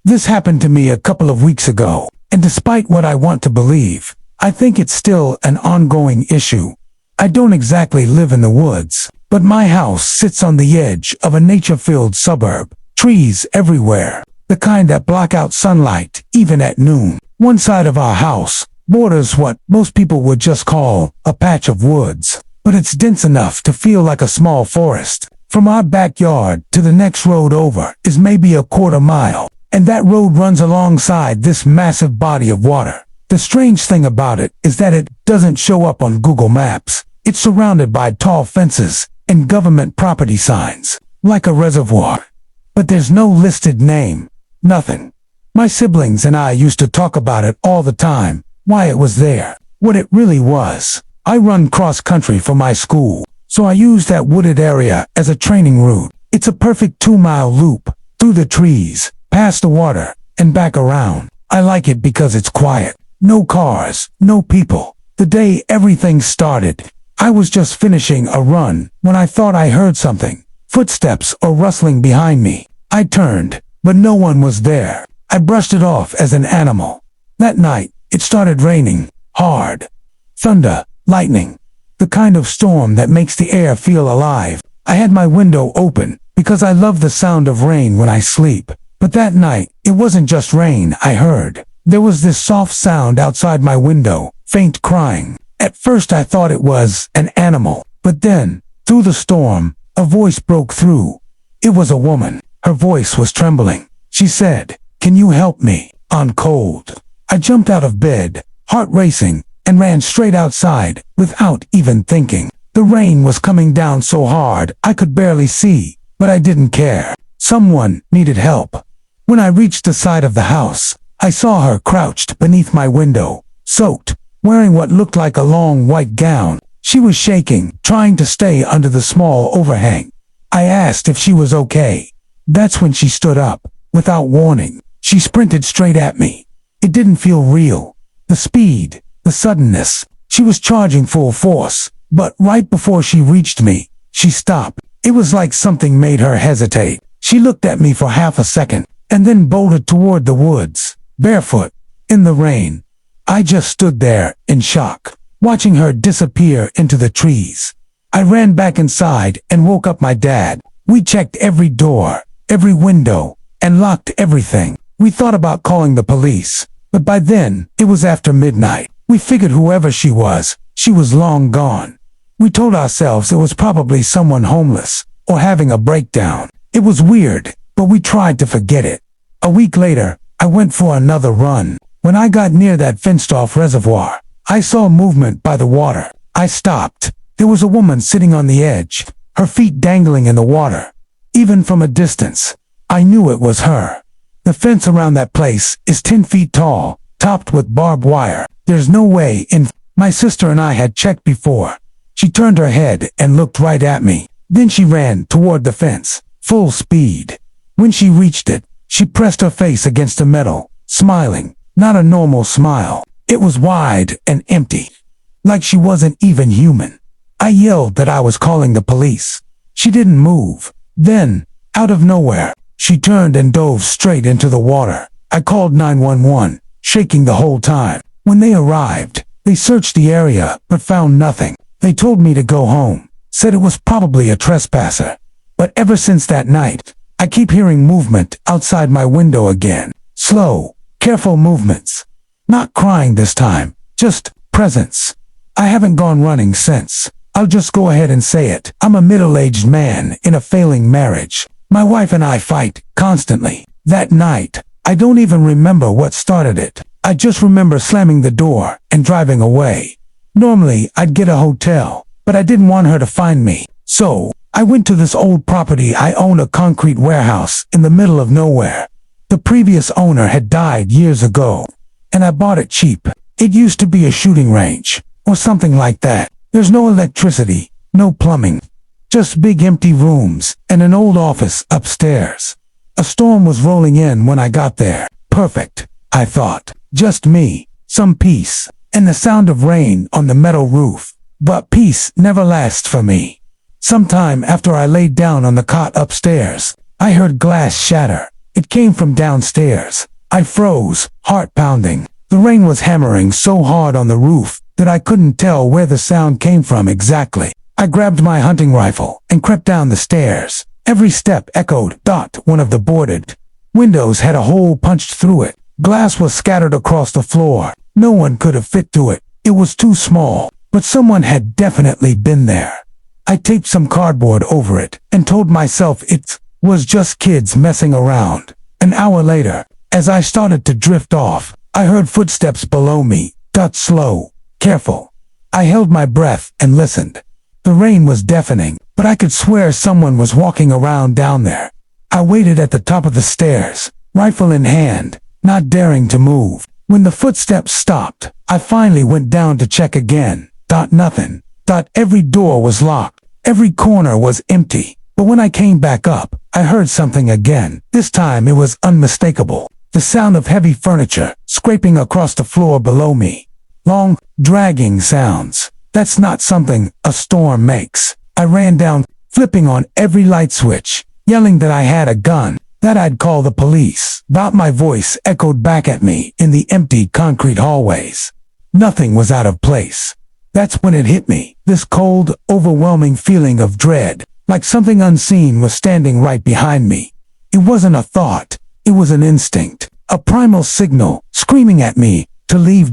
This happened to me a couple of weeks ago, and despite what I want to believe, I think it's still an ongoing issue. I don't exactly live in the woods, but my house sits on the edge of a nature-filled suburb. Trees everywhere, the kind that block out sunlight even at noon. One side of our house borders what most people would just call a patch of woods, but it's dense enough to feel like a small forest. From our backyard to the next road over is maybe a quarter mile, and that road runs alongside this massive body of water. The strange thing about it is that it doesn't show up on Google Maps. It's surrounded by tall fences and government property signs, like a reservoir. But there's no listed name, nothing. My siblings and I used to talk about it all the time, why it was there, what it really was. I run cross-country for my school, so I use that wooded area as a training route. It's a perfect 2-mile loop, through the trees, past the water, and back around. I like it because it's quiet. No cars, no people. The day everything started, I was just finishing a run when I thought I heard something. Footsteps or rustling behind me. I turned, but no one was there. I brushed it off as an animal. That night, it started raining, hard. Thunder, lightning. The kind of storm that makes the air feel alive. I had my window open, because I love the sound of rain when I sleep. But that night, it wasn't just rain I heard. There was this soft sound outside my window, faint crying. At first I thought it was an animal, but then, through the storm, a voice broke through. It was a woman. Her voice was trembling. She said, "Can you help me? I'm cold." I jumped out of bed, heart racing, and ran straight outside, without even thinking. The rain was coming down so hard I could barely see, but I didn't care. Someone needed help. When I reached the side of the house, I saw her crouched beneath my window, soaked, wearing what looked like a long white gown. She was shaking, trying to stay under the small overhang. I asked if she was okay. That's when she stood up. Without warning, she sprinted straight at me. It didn't feel real. The speed, the suddenness. She was charging full force, but right before she reached me, she stopped. It was like something made her hesitate. She looked at me for half a second, and then bolted toward the woods, barefoot, in the rain. I just stood there, in shock, watching her disappear into the trees. I ran back inside and woke up my dad. We checked every door, every window, and locked everything. We thought about calling the police, but by then, it was after midnight. We figured whoever she was long gone. We told ourselves it was probably someone homeless, or having a breakdown. It was weird, but we tried to forget it. A week later, I went for another run. When I got near that fenced-off reservoir, I saw movement by the water. I stopped. There was a woman sitting on the edge, her feet dangling in the water. Even from a distance, I knew it was her. The fence around that place is 10 feet tall, topped with barbed wire. There's no way in. My sister and I had checked before. She turned her head and looked right at me. Then she ran toward the fence, full speed. When she reached it, she pressed her face against the metal, smiling. Not a normal smile. It was wide and empty, like she wasn't even human. I yelled that I was calling the police. She didn't move. Then, out of nowhere, she turned and dove straight into the water. I called 911, shaking the whole time. When they arrived, they searched the area but found nothing. They told me to go home, said it was probably a trespasser. But ever since that night, I keep hearing movement outside my window again. Slow, careful movements. Not crying this time, just presence. I haven't gone running since. I'll just go ahead and say it. I'm a middle-aged man in a failing marriage. My wife and I fight constantly. That night, I don't even remember what started it. I just remember slamming the door and driving away. Normally, I'd get a hotel, but I didn't want her to find me. So, I went to this old property. I own a concrete warehouse in the middle of nowhere. The previous owner had died years ago, and I bought it cheap. It used to be a shooting range, or something like that. There's no electricity, no plumbing, just big empty rooms and an old office upstairs. A storm was rolling in when I got there. Perfect, I thought. Just me, some peace, and the sound of rain on the metal roof. But peace never lasts for me. Sometime after I laid down on the cot upstairs, I heard glass shatter. It came from downstairs. I froze, heart pounding. The rain was hammering so hard on the roof that I couldn't tell where the sound came from exactly. I grabbed my hunting rifle and crept down the stairs. Every step echoed. One of the boarded windows had a hole punched through it. Glass was scattered across the floor. No one could have fit through it. It was too small, but someone had definitely been there. I taped some cardboard over it and told myself it was just kids messing around. An hour later, as I started to drift off, I heard footsteps below me. Slow, careful. I held my breath and listened. The rain was deafening, but I could swear someone was walking around down there. I waited at the top of the stairs, rifle in hand, not daring to move. When the footsteps stopped, I finally went down to check again. Nothing. Every door was locked. Every corner was empty. But when I came back up, I heard something again. This time it was unmistakable. The sound of heavy furniture scraping across the floor below me. Long, dragging sounds. That's not something a storm makes. I ran down, flipping on every light switch, yelling that I had a gun, that I'd call the police. My voice echoed back at me in the empty concrete hallways. Nothing was out of place. That's when it hit me, this cold, overwhelming feeling of dread, like something unseen was standing right behind me. It wasn't a thought, it was an instinct, a primal signal, screaming at me to leave.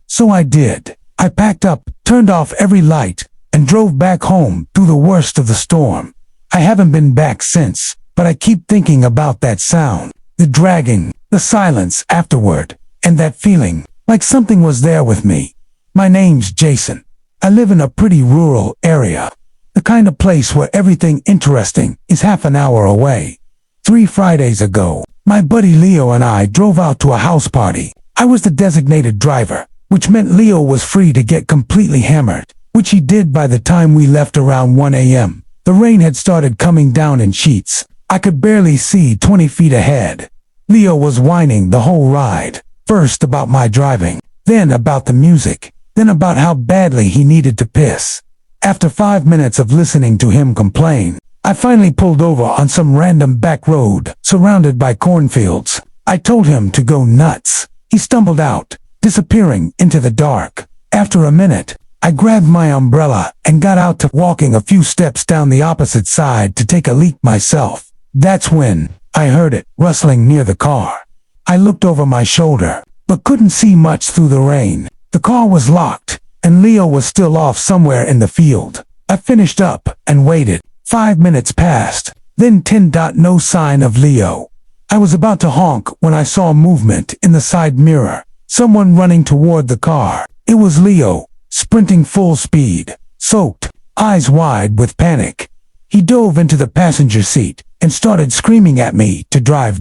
So I did. I packed up, turned off every light, and drove back home through the worst of the storm. I haven't been back since, but I keep thinking about that sound, the dragging, the silence afterward, and that feeling, like something was there with me. My name's Jason. I live in a pretty rural area. The kind of place where everything interesting is half an hour away. 3 Fridays ago, my buddy Leo and I drove out to a house party. I was the designated driver, which meant Leo was free to get completely hammered, which he did by the time we left around 1 a.m. The rain had started coming down in sheets. I could barely see 20 feet ahead. Leo was whining the whole ride, first about my driving, then about the music, then about how badly he needed to piss. After 5 minutes of listening to him complain, I finally pulled over on some random back road, surrounded by cornfields. I told him to go nuts. He stumbled out, disappearing into the dark. After a minute, I grabbed my umbrella and got out to walking a few steps down the opposite side to take a leak myself. That's when I heard it rustling near the car. I looked over my shoulder, but couldn't see much through the rain. The car was locked, and Leo was still off somewhere in the field. I finished up and waited. 5 minutes passed, then 10. No sign of Leo. I was about to honk when I saw movement in the side mirror. Someone running toward the car. It was Leo, sprinting full speed, soaked, eyes wide with panic. He dove into the passenger seat and started screaming at me to drive.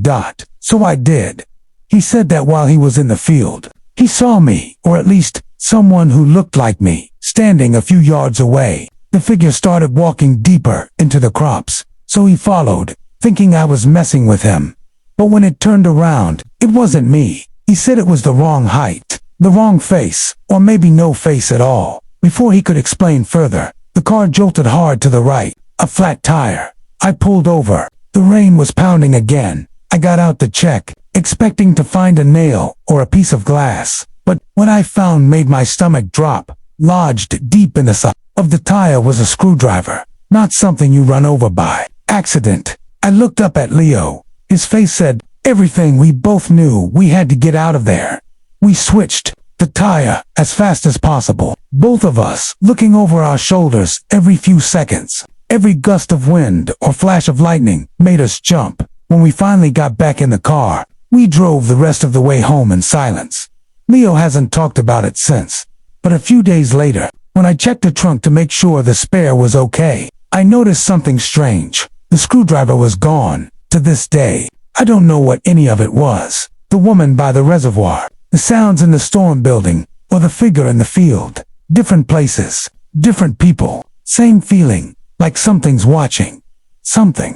So I did. He said that while he was in the field, he saw me, or at least someone who looked like me, standing a few yards away. The figure started walking deeper into the crops, so he followed, thinking I was messing with him. But when it turned around, it wasn't me. He said it was the wrong height, the wrong face, or maybe no face at all. Before he could explain further, the car jolted hard to the right, a flat tire. I pulled over. The rain was pounding again. I got out to check, expecting to find a nail or a piece of glass. But what I found made my stomach drop. Lodged deep in the side of the tire was a screwdriver, not something you run over by accident. I looked up at Leo. His face said everything we both knew. We had to get out of there. We switched the tire as fast as possible, both of us looking over our shoulders every few seconds. Every gust of wind or flash of lightning made us jump. When we finally got back in the car, we drove the rest of the way home in silence. Leo hasn't talked about it since. But a few days later, when I checked the trunk to make sure the spare was okay, I noticed something strange. The screwdriver was gone. To this day, I don't know what any of it was. The woman by the reservoir, the sounds in the storm building, or the figure in the field. Different places, different people, same feeling, like something's watching. Something.